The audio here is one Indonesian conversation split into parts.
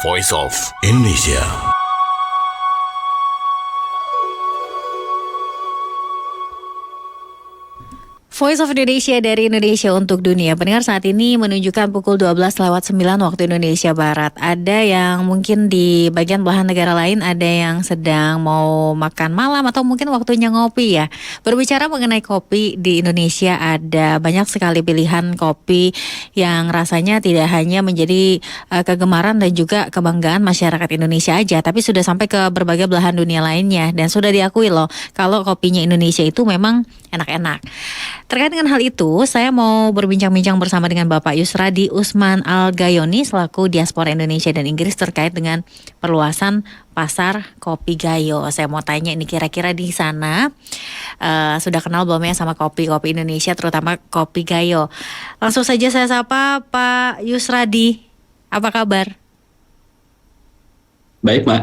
Voice of Indonesia. Voice of Indonesia dari Indonesia untuk dunia. Pendengar, saat ini menunjukkan pukul 12:09 waktu Indonesia Barat. Ada yang mungkin di bagian belahan negara lain, ada yang sedang mau makan malam atau mungkin waktunya ngopi ya. Berbicara mengenai kopi di Indonesia, ada banyak sekali pilihan kopi yang rasanya tidak hanya menjadi kegemaran dan juga kebanggaan masyarakat Indonesia aja, tapi sudah sampai ke berbagai belahan dunia lainnya. Dan sudah diakui loh kalau kopinya Indonesia itu memang enak-enak. Terkait dengan hal itu, saya mau berbincang-bincang bersama dengan Bapak Yusradi Usman Al-Gayoni selaku diaspora Indonesia dan Inggris terkait dengan perluasan pasar kopi Gayo. Saya mau tanya ini kira-kira di sana sudah kenal belum ya sama kopi-kopi Indonesia, terutama kopi Gayo. Langsung saja saya sapa Pak Yusradi. Apa kabar? Baik, Mbak.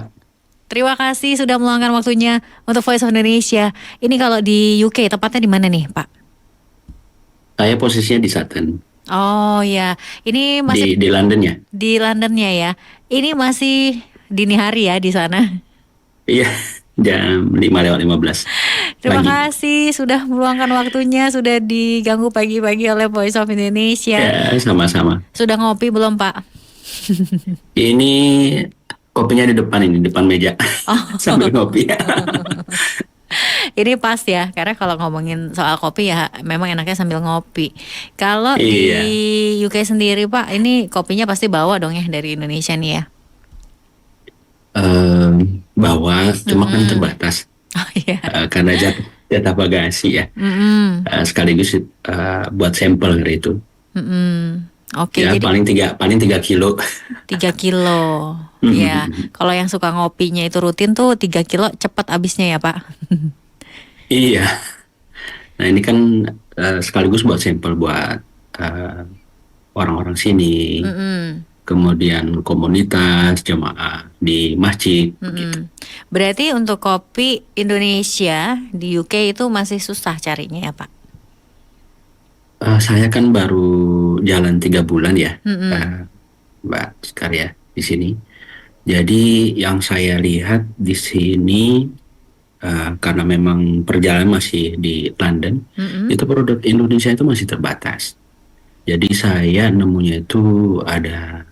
Terima kasih sudah meluangkan waktunya untuk Voice of Indonesia. Ini kalau di UK, tepatnya di mana nih, Pak? Saya posisinya di Sutton, Oh ya, ini masih di London ya. di Londonnya ya. Ini masih dini hari ya di sana. Iya, jam 5:15 Terima pagi. kasih sudah meluangkan waktunya, sudah diganggu pagi-pagi oleh Voice of Indonesia. Ya, sama-sama. Sudah ngopi belum, Pak? Ini kopinya di depan ini, depan meja. Oh. Sambil ngopi. Ini pas ya, karena kalau ngomongin soal kopi ya memang enaknya sambil ngopi. Kalau di Iya. UK sendiri, Pak, ini kopinya pasti bawa dong ya dari Indonesia nih ya. Bawa, cuma kan Mm-mm. terbatas. Oh iya. Karena jatah bagasi ya. Mm-mm. Sekaligus buat sampel hari itu. Mm-mm. Oke, Ya, jadi paling 3 kilo. 3 kilo. Ya, kalau yang suka ngopinya itu rutin tuh 3 kilo cepat habisnya ya, Pak. Iya. Nah, ini kan sekaligus buat sampel buat eh, orang-orang sini. Mm-mm. Kemudian komunitas jemaah di masjid begitu. Mm-mm. Berarti untuk kopi Indonesia di UK itu masih susah carinya ya, Pak? Saya kan baru jalan 3 bulan ya, Mm-mm. Mbak Sekar ya di sini. Jadi yang saya lihat di sini karena memang perjalanan masih di London, Mm-mm. itu produk Indonesia itu masih terbatas. Jadi saya nemunya itu ada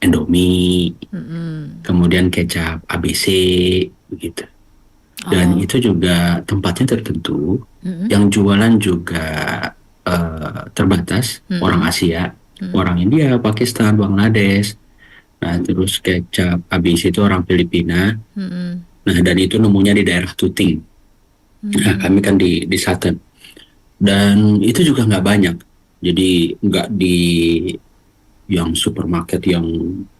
Indomie, Mm-mm. kemudian kecap ABC begitu. Dan Oh. itu juga tempatnya tertentu, Mm-mm. yang jualan juga terbatas, Mm-mm. orang Asia, Mm-mm. orang India, Pakistan, Bangladesh. Nah, terus kecap ABC itu orang Filipina. Mm-mm. Nah, dan itu nemunya di daerah Tuting. Nah, kami kan di Sutton. Dan itu juga nggak banyak. Jadi nggak di yang supermarket yang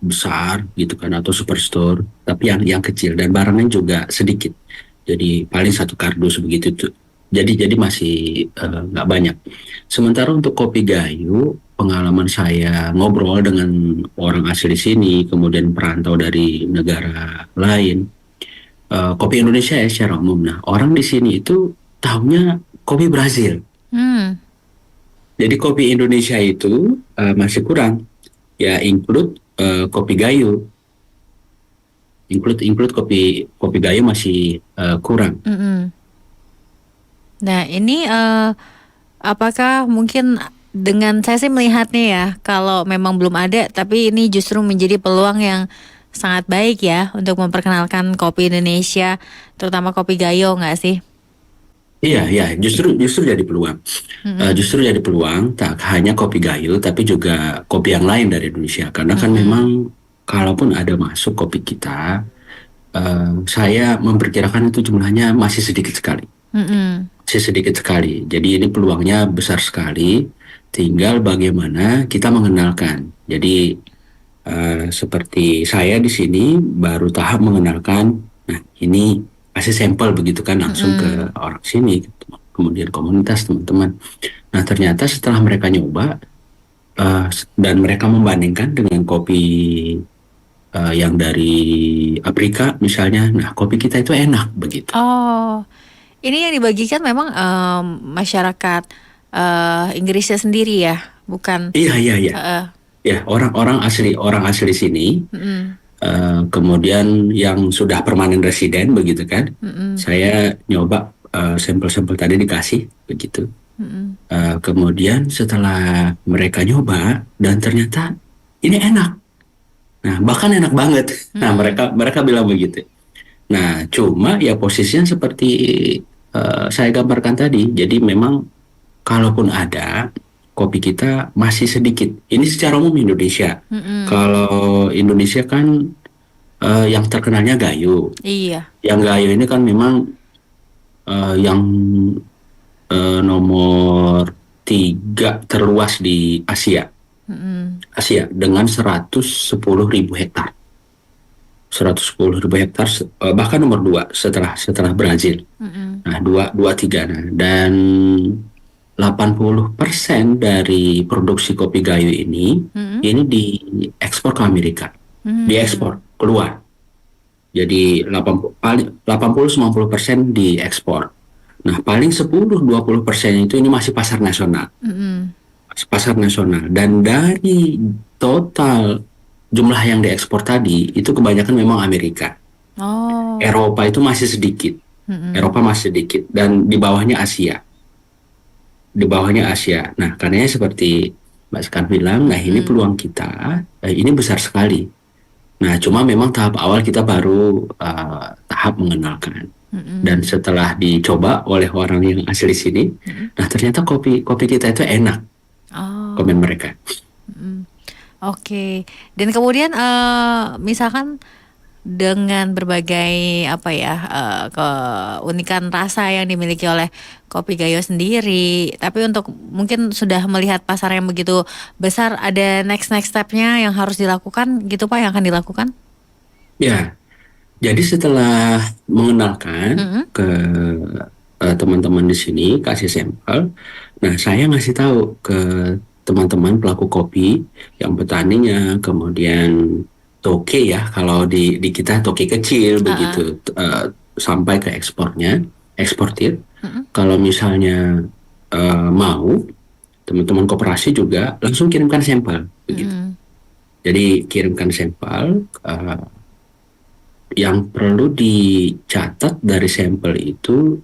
besar gitu kan, atau superstore, tapi yang kecil, dan barangnya juga sedikit. Jadi paling 1 kardus begitu tuh. Jadi masih nggak banyak. Sementara untuk kopi Gayo, pengalaman saya ngobrol dengan orang asli sini, kemudian perantau dari negara lain, kopi Indonesia ya secara umum. Nah, orang di sini itu tahunya kopi Brazil. Hmm. Jadi kopi Indonesia itu masih kurang. Ya, include kopi Gayo. Include kopi Gayo masih kurang. Mm-mm. Nah, ini apakah mungkin dengan saya sih melihatnya ya, kalau memang belum ada, tapi ini justru menjadi peluang yang sangat baik ya untuk memperkenalkan kopi Indonesia, terutama kopi Gayo, nggak sih? Iya, ya, justru jadi peluang. Mm-mm. Justru jadi peluang, tak hanya kopi Gayo, tapi juga kopi yang lain dari Indonesia. Karena kan Mm-mm. memang kalaupun ada masuk kopi kita, saya memperkirakan itu jumlahnya masih sedikit sekali. Mm-mm. Masih sedikit sekali. Jadi ini peluangnya besar sekali. Tinggal bagaimana kita mengenalkan. Jadi seperti saya di sini baru tahap mengenalkan. Nah, ini kasih sampel begitu kan langsung ke orang sini, kemudian komunitas teman-teman. Nah, ternyata setelah mereka nyoba dan mereka membandingkan dengan kopi yang dari Afrika misalnya, nah kopi kita itu enak begitu. Oh, ini yang dibagikan memang masyarakat Inggrisnya sendiri ya, bukan? Iya, iya, iya. eh, Ya, orang asli sini mm-mm. Kemudian yang sudah permanen residen begitu kan, Mm-mm. saya nyoba sampel-sampel tadi dikasih begitu. Mm-mm. Kemudian setelah mereka nyoba dan ternyata ini enak. Nah, bahkan enak banget. Nah, Mm-mm. mereka bilang begitu. Nah, cuma ya posisinya seperti saya gambarkan tadi. Jadi memang kalaupun ada, kopi kita masih sedikit. Ini secara umum Indonesia. Mm-mm. Kalau Indonesia kan yang terkenalnya Gayo. Iya. Yang Gayo ini kan memang yang nomor 3 terluas di Asia. Mm-mm. Asia dengan 110.000 hektar. 110.000 hektar, bahkan nomor 2 setelah Brazil. Mm-mm. Nah, dua tiga. Nah, dan 80% dari produksi kopi Gayo Mm-mm. ini diekspor ke Amerika. Mm. Diekspor keluar. Jadi 80-90% diekspor. Nah, paling 10-20% itu ini masih pasar nasional. Mm-mm. Pasar nasional. Dan dari total jumlah yang diekspor tadi, itu kebanyakan memang Amerika. Oh. Eropa itu masih sedikit. Mm-mm. Eropa masih sedikit. Dan di bawahnya Asia. Di bawahnya Asia. Nah, karenanya seperti Mbak Sekan bilang, nah ini Mm-mm. peluang kita, ini besar sekali. Nah, cuma memang tahap awal kita baru tahap mengenalkan. Dan Mm-mm. setelah dicoba oleh orang yang asli sini, Mm-mm. nah ternyata kopi kopi kita itu enak, komen Oh. mereka. Mm-mm. Oke. Dan kemudian misalkan dengan berbagai apa ya keunikan rasa yang dimiliki oleh kopi Gayo sendiri, tapi untuk mungkin sudah melihat pasar yang begitu besar, ada next stepnya yang harus dilakukan gitu Pak, yang akan dilakukan? Ya, jadi setelah mengenalkan Mm-mm. ke teman-teman di sini, kasih sampel, nah saya ngasih tahu ke teman-teman pelaku kopi, yang petaninya, kemudian toke ya, kalau di kita toke kecil Ah, begitu, sampai ke ekspornya, eksportir. mm-mm. Kalau misalnya mau, teman-teman koperasi juga langsung kirimkan sampel begitu. Mm-mm. Jadi kirimkan sampel. Yang perlu dicatat dari sampel itu,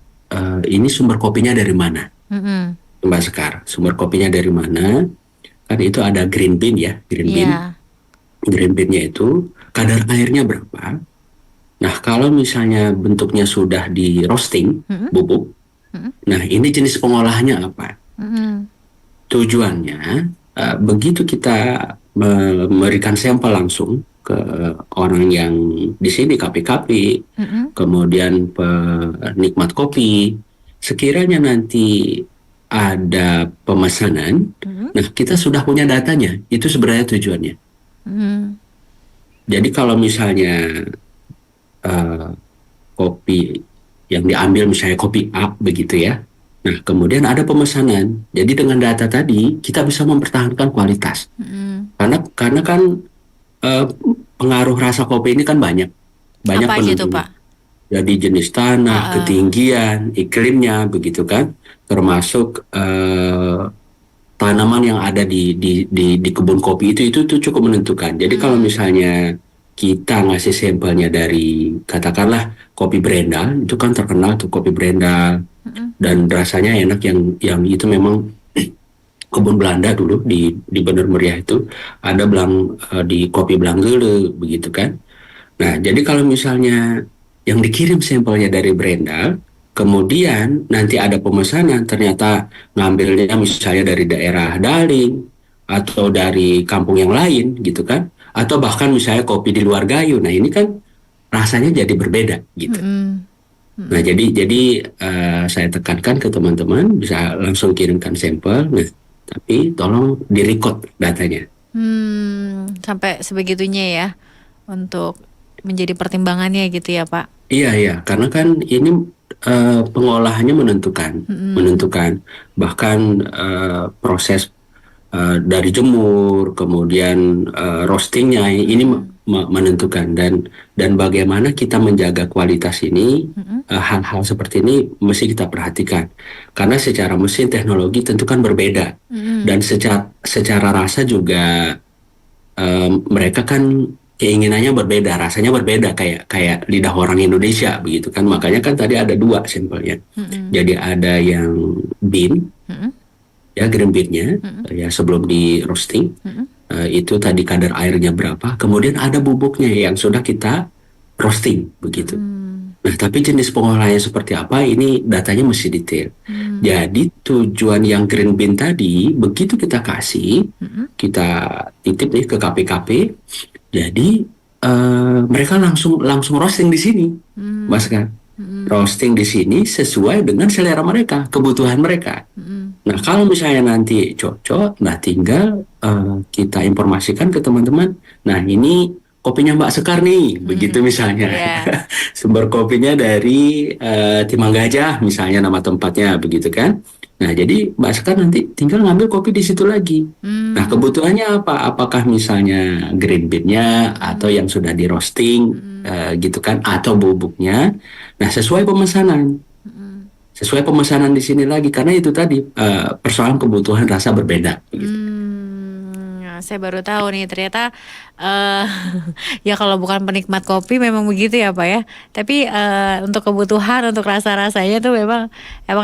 ini sumber kopinya dari mana, Mm-mm. Mbak Sekar? Sumber kopinya dari mana? Kan itu ada green bean ya, green bean. Iya. Green bean-nya itu kadar airnya berapa? Nah, kalau misalnya bentuknya sudah di roasting, Mm-mm. bubuk, Mm-mm. nah ini jenis pengolahannya apa? Mm-mm. Tujuannya, begitu kita memberikan sampel langsung ke orang yang di sini, KP-KP, Mm-mm. kemudian penikmat kopi, sekiranya nanti ada pemesanan, Mm-mm. nah kita sudah punya datanya. Itu sebenarnya tujuannya. Mm-mm. Jadi kalau misalnya eh, kopi yang diambil misalnya kopi A begitu ya, nah kemudian ada pemesanan. Jadi dengan data tadi kita bisa mempertahankan kualitas. Mm-mm. Karena kan eh, pengaruh rasa kopi ini kan banyak Apa aja tuh penentunya. Pak? Jadi jenis tanah, Ah, ketinggian, iklimnya, begitu kan, termasuk tanaman yang ada di kebun kopi itu cukup menentukan. Jadi kalau mm-mm. misalnya kita ngasih sampelnya dari katakanlah kopi Brendal, itu kan terkenal tuh kopi Brendal Mm-mm. dan rasanya enak, yang itu memang kebun Belanda dulu di Bener Meriah itu ada di kopi Blanggele begitu kan. Nah, jadi kalau misalnya yang dikirim sampelnya dari Brendal, kemudian nanti ada pemesanan, ternyata ngambilnya misalnya dari daerah Daling, atau dari kampung yang lain gitu kan, atau bahkan misalnya kopi di luar Gayo, nah ini kan rasanya jadi berbeda gitu. Mm-mm. Nah, Mm-mm. jadi saya tekankan ke teman-teman bisa langsung kirimkan sampel, nah, tapi tolong direcord datanya. Sampai sebegitunya ya untuk menjadi pertimbangannya gitu ya Pak. Iya, iya, karena kan ini pengolahannya menentukan, Mm-mm. menentukan. Bahkan proses dari jemur, kemudian roastingnya ini Mm-mm. menentukan, dan bagaimana kita menjaga kualitas ini, Mm-mm. hal-hal seperti ini mesti kita perhatikan. Karena secara mesin teknologi tentu kan berbeda, dan Mm-mm. secara rasa juga mereka kan keinginannya berbeda, rasanya berbeda kayak kayak lidah orang Indonesia begitu kan. Makanya kan tadi ada dua sampelnya. Mm-mm. Jadi ada yang bean, Mm-mm. ya green bean-nya, Mm-mm. ya sebelum di roasting. Mm-mm. Itu tadi kadar airnya berapa. Kemudian ada bubuknya yang sudah kita roasting begitu. Mm-mm. Nah, tapi jenis pengolahannya seperti apa, ini datanya mesti detail. Mm-mm. Jadi tujuan yang green bean tadi, begitu kita kasih, Mm-mm. kita titip nih ke KPKP, jadi mereka langsung langsung roasting di sini, Mas kan? Mm-mm. Roasting di sini sesuai dengan selera mereka, kebutuhan mereka. Mm-mm. Nah, kalau misalnya nanti cocok, nah tinggal kita informasikan ke teman-teman. Nah, ini kopinya Mbak Sekar nih, begitu misalnya. Iya. Sumber kopinya dari Timanggajah, misalnya nama tempatnya, begitu kan. Nah, jadi Mbak Sekar nanti tinggal ngambil kopi di situ lagi. Nah, Mm. kebutuhannya apa? Apakah misalnya green bean-nya atau yang sudah di roasting, gitu kan, atau bubuknya. Nah, sesuai pemesanan. Mm. Sesuai pemesanan di sini lagi karena itu tadi persoalan kebutuhan rasa berbeda begitu. Ya, saya baru tahu nih ternyata eh ya kalau bukan penikmat kopi memang begitu ya Pak ya. Tapi untuk kebutuhan untuk rasa-rasanya tuh memang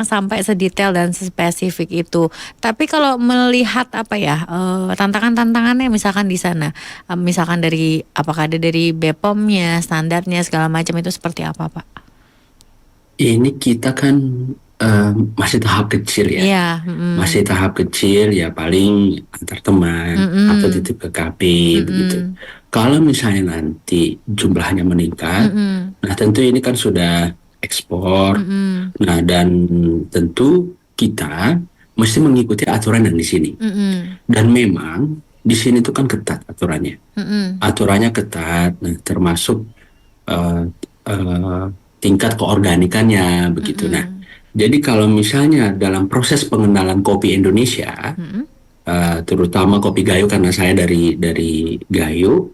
sampai sedetail dan spesifik itu. Tapi kalau melihat apa ya tantangan-tantangannya misalkan di sana, misalkan dari apakah ada dari BPOM-nya, standarnya segala macam itu seperti apa Pak? Ini kita kan masih tahap kecil ya, Iya, mm-mm. masih tahap kecil ya paling antar teman atau Mm-mm. titip ke KP begitu. Mm-mm. Kalau misalnya nanti jumlahnya meningkat, Mm-mm. nah tentu ini kan sudah ekspor. Mm-mm. Nah dan tentu kita mesti mengikuti aturan yang di sini. Mm-mm. Dan memang di sini tuh kan ketat aturannya. Mm-mm. Aturannya ketat, nah, termasuk eh, eh, tingkat keorganikannya begitu. Nah, Mm-mm. jadi kalau misalnya dalam proses pengenalan kopi Indonesia, Mm-mm. terutama kopi Gayo karena saya dari Gayo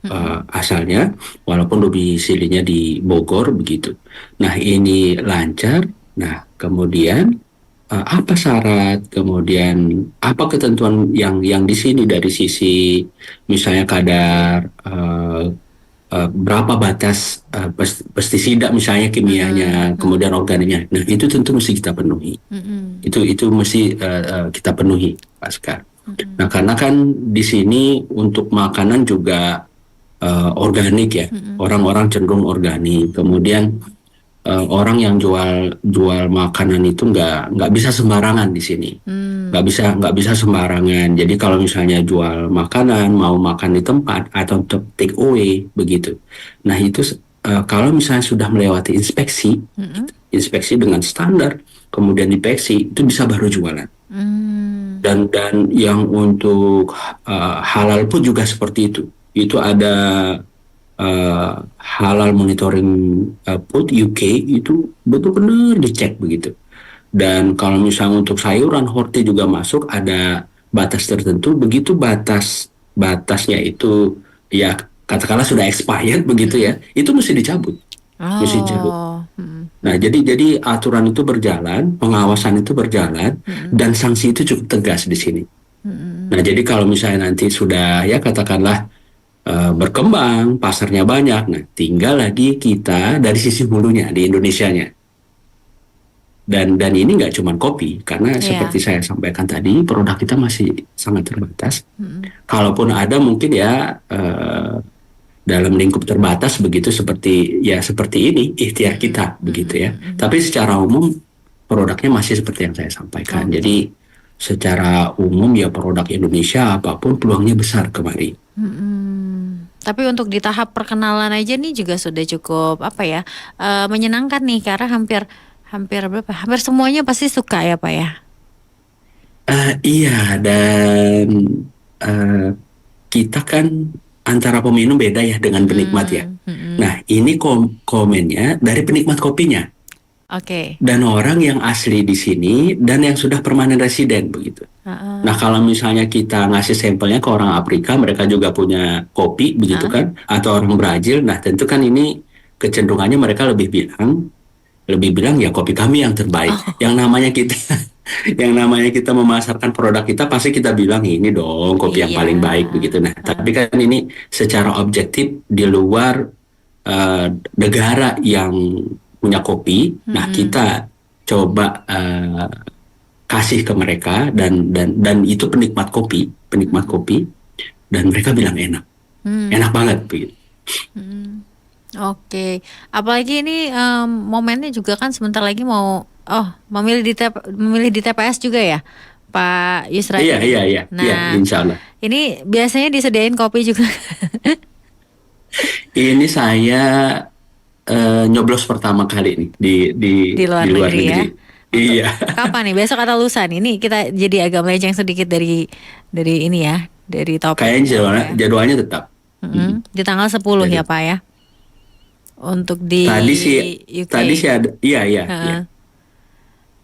asalnya, walaupun domisilinya di Bogor begitu. Nah, ini lancar. Nah, kemudian apa syarat, kemudian apa ketentuan yang di sini dari sisi misalnya kadar berapa batas pestisida misalnya kimianya, Mm-mm. kemudian organiknya. Nah, itu tentu mesti kita penuhi. Mm-mm. Itu mesti kita penuhi, Pak Sekar. Mm-mm. Nah, karena kan di sini untuk makanan juga organik ya. Mm-mm. Orang-orang cenderung organik. Kemudian orang yang jual makanan itu nggak bisa sembarangan di sini. Mm. Nggak bisa sembarangan. Jadi kalau misalnya jual makanan, mau makan di tempat atau take away begitu. Nah itu kalau misalnya sudah melewati inspeksi, Mm-mm. inspeksi dengan standar, kemudian inspeksi itu bisa baru jualan. Mm. Dan yang untuk halal pun juga seperti itu. Itu ada halal monitoring food UK itu betul-benar dicek begitu. Dan kalau misalnya untuk sayuran horti juga masuk ada batas tertentu. Begitu batasnya itu ya katakanlah sudah expired begitu ya, itu mesti dicabut, mesti dicabut. Oh. Mm-mm. Nah jadi aturan itu berjalan, pengawasan itu berjalan, dan sanksi itu cukup tegas di sini. Mm-mm. Nah jadi kalau misalnya nanti sudah ya katakanlah berkembang, pasarnya banyak, nah tinggal lagi kita dari sisi hulunya di Indonesianya. Dan ini nggak cuma kopi, karena Iya. seperti saya sampaikan tadi, produk kita masih sangat terbatas. Mm-mm. Kalaupun ada mungkin ya dalam lingkup terbatas begitu seperti ini ikhtiar kita begitu ya. Tapi secara umum produknya masih seperti yang saya sampaikan. Oke. Jadi secara umum ya produk Indonesia apapun peluangnya besar kemari. Mm-mm. Tapi untuk di tahap perkenalan aja nih juga sudah cukup apa ya menyenangkan nih karena hampir hampir berapa? Hampir semuanya pasti suka ya Pak ya. Iya dan eh, kita kan antara peminum beda ya dengan penikmat ya. Mm-mm. Nah ini komennya dari penikmat kopinya Oke. dan orang yang asli di sini dan yang sudah permanen residen begitu. Heeh. Nah kalau misalnya kita ngasih sampelnya ke orang Afrika, mereka juga punya kopi begitu kan, atau orang Brazil, nah tentu kan ini kecenderungannya mereka lebih bilang ya kopi kami yang terbaik. Yang namanya kita yang namanya kita memasarkan produk kita pasti kita bilang ini dong kopi yang Iya. paling baik begitu. Nah, tapi kan ini secara objektif di luar negara yang punya kopi. Nah, kita coba kasih ke mereka dan itu penikmat kopi dan mereka bilang enak. Enak banget begitu. Oke, apalagi ini momennya juga kan sebentar lagi mau memilih di TPS juga ya, Pak Yusradi. Iya, Nah, insya Allah. ini biasanya disediain kopi juga. Ini saya nyoblos pertama kali nih Di luar di luar negeri ya. negeri. Iya. Kapan nih? Besok atau lusa nih? Ini kita jadi agak melenceng sedikit dari ini ya, dari topik. Kayaknya jadwalnya tetap. Di tanggal 10 ya, Jadi, Pak ya. Untuk di UK. tadi sih ada, iya. Heeh.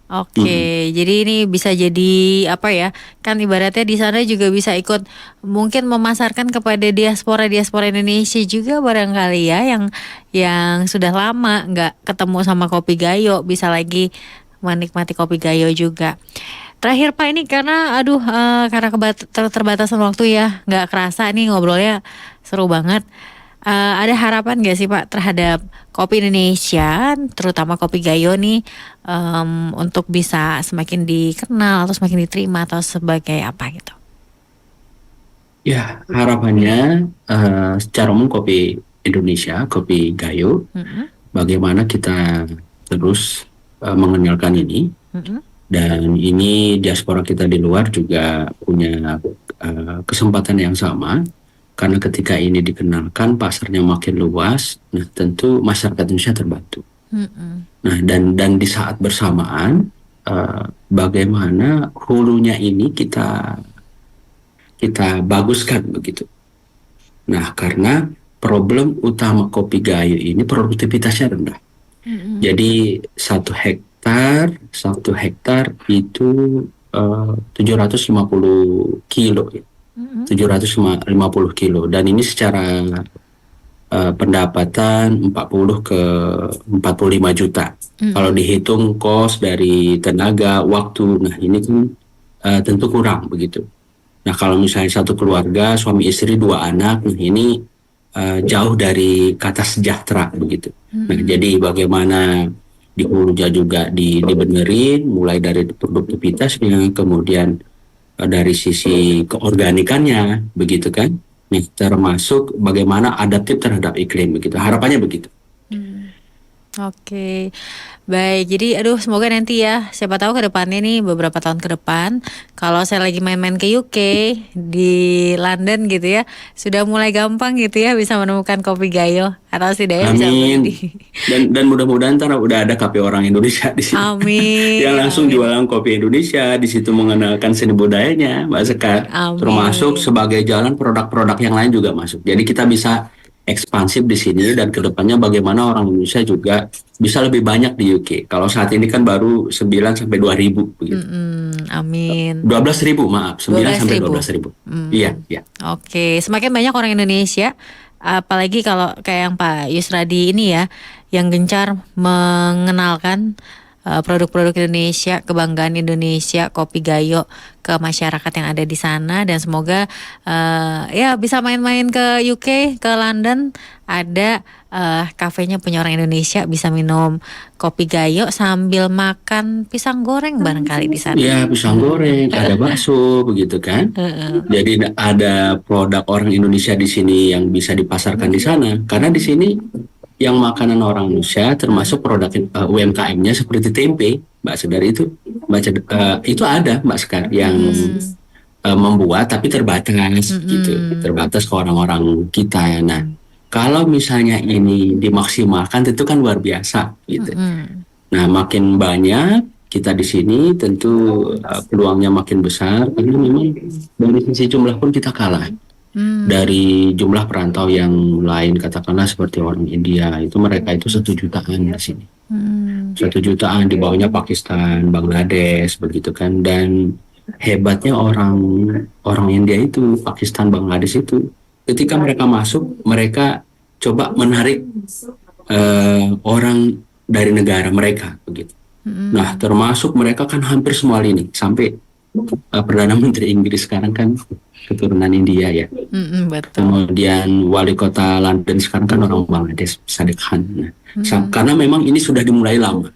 Oke, jadi ini bisa jadi apa ya? Kan ibaratnya di sana juga bisa ikut mungkin memasarkan kepada diaspora Indonesia juga barangkali ya, yang sudah lama nggak ketemu sama kopi Gayo, bisa lagi menikmati kopi Gayo juga. Terakhir Pak, ini karena karena keterbatasan waktu ya, nggak kerasa nih ngobrolnya seru banget. Ada harapan gak sih Pak terhadap kopi Indonesia, terutama kopi Gayo nih, untuk bisa semakin dikenal atau semakin diterima atau sebagai apa gitu? Ya, harapannya secara umum kopi Indonesia, kopi Gayo, bagaimana kita terus mengenalkan ini, dan ini diaspora kita di luar juga punya kesempatan yang sama, karena ketika ini dikenalkan pasarnya makin luas, nah tentu masyarakat Indonesia terbantu. Nah, dan di saat bersamaan bagaimana hulunya ini kita baguskan begitu. Nah, karena problem utama kopi Gayo ini produktivitasnya rendah. Jadi satu hektar itu 750 kilo, 750 kilo, dan ini secara pendapatan 40 ke 45 juta. Kalau dihitung kos dari tenaga, waktu, nah ini kan tentu kurang begitu. Nah, kalau misalnya satu keluarga, suami istri 2 anak, nah ini jauh dari kata sejahtera begitu. Nah, jadi bagaimana di hulunya juga dibenerin, mulai dari produktivitasnya, kemudian dari sisi keorganikannya, begitu kan? Nih, termasuk bagaimana adaptif terhadap iklim begitu. Harapannya begitu. Oke, baik. Jadi, semoga nanti ya, siapa tahu ke depannya nih, beberapa tahun ke depan, kalau saya lagi main-main ke UK, di London gitu ya, sudah mulai gampang gitu ya, bisa menemukan kopi Gayo, atau setidaknya bisa beli Amin. di. Dan mudah-mudahan ntar udah ada kafe orang Indonesia di sini. Amin. Yang langsung Amin. jualan kopi Indonesia, di situ mengenalkan seni budayanya, Mbak Sekar. Amin. Termasuk sebagai jalan produk-produk yang lain juga masuk. Jadi kita bisa ekspansif di sini, dan kedepannya bagaimana orang Indonesia juga bisa lebih banyak di UK. Kalau saat ini kan baru 9 sampai 2 ribu begitu. Amin. 12 ribu, maaf, 9 sampai 12 ribu. Iya. Oke, semakin banyak orang Indonesia, apalagi kalau kayak yang Pak Yusradi ini ya, yang gencar mengenalkan produk-produk Indonesia, kebanggaan Indonesia, kopi Gayo ke masyarakat yang ada di sana, dan semoga ya bisa main-main ke UK, ke London, ada kafenya punya orang Indonesia, bisa minum kopi Gayo sambil makan pisang goreng barangkali di sana. Iya, pisang goreng, ada bakso begitu kan. Jadi ada produk orang Indonesia di sini yang bisa dipasarkan di sana, karena di sini yang makanan orang Indonesia termasuk produk UMKM-nya seperti tempe, Mbak Sedar, itu itu ada Mbak Sekar yang membuat, tapi terbatas gitu, terbatas ke orang-orang kita ya. Nah, kalau misalnya ini dimaksimalkan tentu kan luar biasa gitu. Nah, makin banyak kita di sini tentu peluangnya makin besar, karena memang dari sisi jumlah pun kita kalah. Dari jumlah perantau yang lain, katakanlah seperti orang India, itu mereka itu 1 jutaan di sini. 1 jutaan, di bawahnya Pakistan, Bangladesh begitu kan. Dan hebatnya orang India itu, Pakistan, Bangladesh itu, ketika mereka masuk, mereka coba menarik orang dari negara mereka begitu. Nah, termasuk mereka kan hampir semua lini. Sampai Perdana Menteri Inggris sekarang kan keturunan India ya. Betul. Kemudian wali kota London sekarang kan orang Bangladesh, Sadiq Khan. Nah, karena memang ini sudah dimulai lama.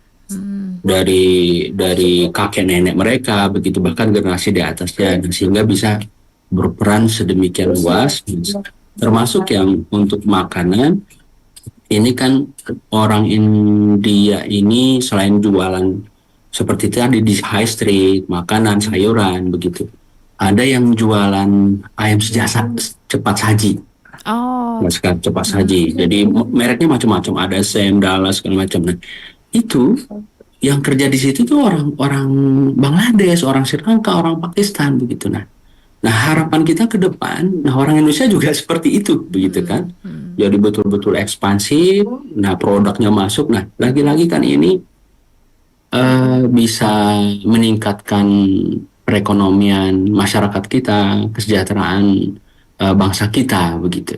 Dari kakek nenek mereka begitu, bahkan generasi di atasnya, sehingga bisa berperan sedemikian luas, termasuk yang untuk makanan. Ini kan orang India ini selain jualan seperti tadi di high street, makanan, sayuran begitu, ada yang jualan ayam cepat saji. Sekarang cepat saji. Jadi mereknya macam-macam, ada Sam, Dallas segala macam. Nah, itu yang kerja di situ tuh orang Bangladesh, orang Sri Lanka, orang Pakistan begitu. Nah, harapan kita ke depan, nah orang Indonesia juga seperti itu begitu kan. Jadi betul-betul ekspansif. Nah, produknya masuk. Nah, lagi-lagi kan ini bisa meningkatkan perekonomian masyarakat kita, kesejahteraan bangsa kita begitu.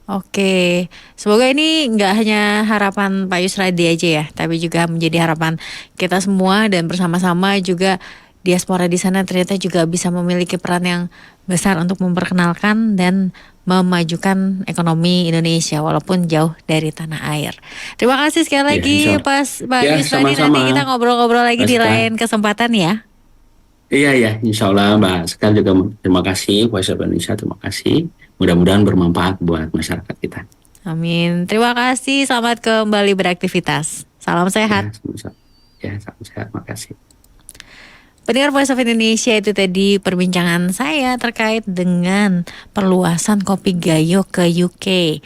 Oke, semoga ini nggak hanya harapan Pak Yusradi aja ya, tapi juga menjadi harapan kita semua dan bersama-sama juga diaspora di sana ternyata juga bisa memiliki peran yang besar untuk memperkenalkan dan memajukan ekonomi Indonesia walaupun jauh dari tanah air. Terima kasih sekali lagi Pak Yusradi, nanti kita ngobrol-ngobrol lagi di lain kesempatan ya. Iya, insya Allah Mbak Sekal juga terima kasih, Voice of Indonesia terima kasih. Mudah-mudahan bermanfaat buat masyarakat kita. Amin. Terima kasih, selamat kembali beraktivitas. Salam sehat. Salam sehat, makasih. Pendengar Voice of Indonesia, itu tadi perbincangan saya terkait dengan perluasan Kopi Gayo ke UK.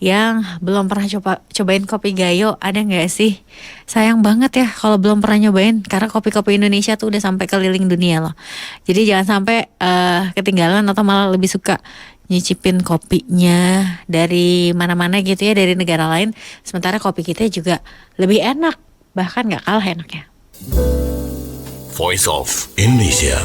Yang belum pernah cobain Kopi Gayo, ada nggak sih? Sayang banget ya kalau belum pernah nyobain, karena kopi-kopi Indonesia tuh udah sampai keliling dunia loh. Jadi jangan sampai ketinggalan atau malah lebih suka nyicipin kopinya dari mana-mana gitu ya, dari negara lain. Sementara kopi kita juga lebih enak, bahkan nggak kalah enaknya. Voice of Indonesia.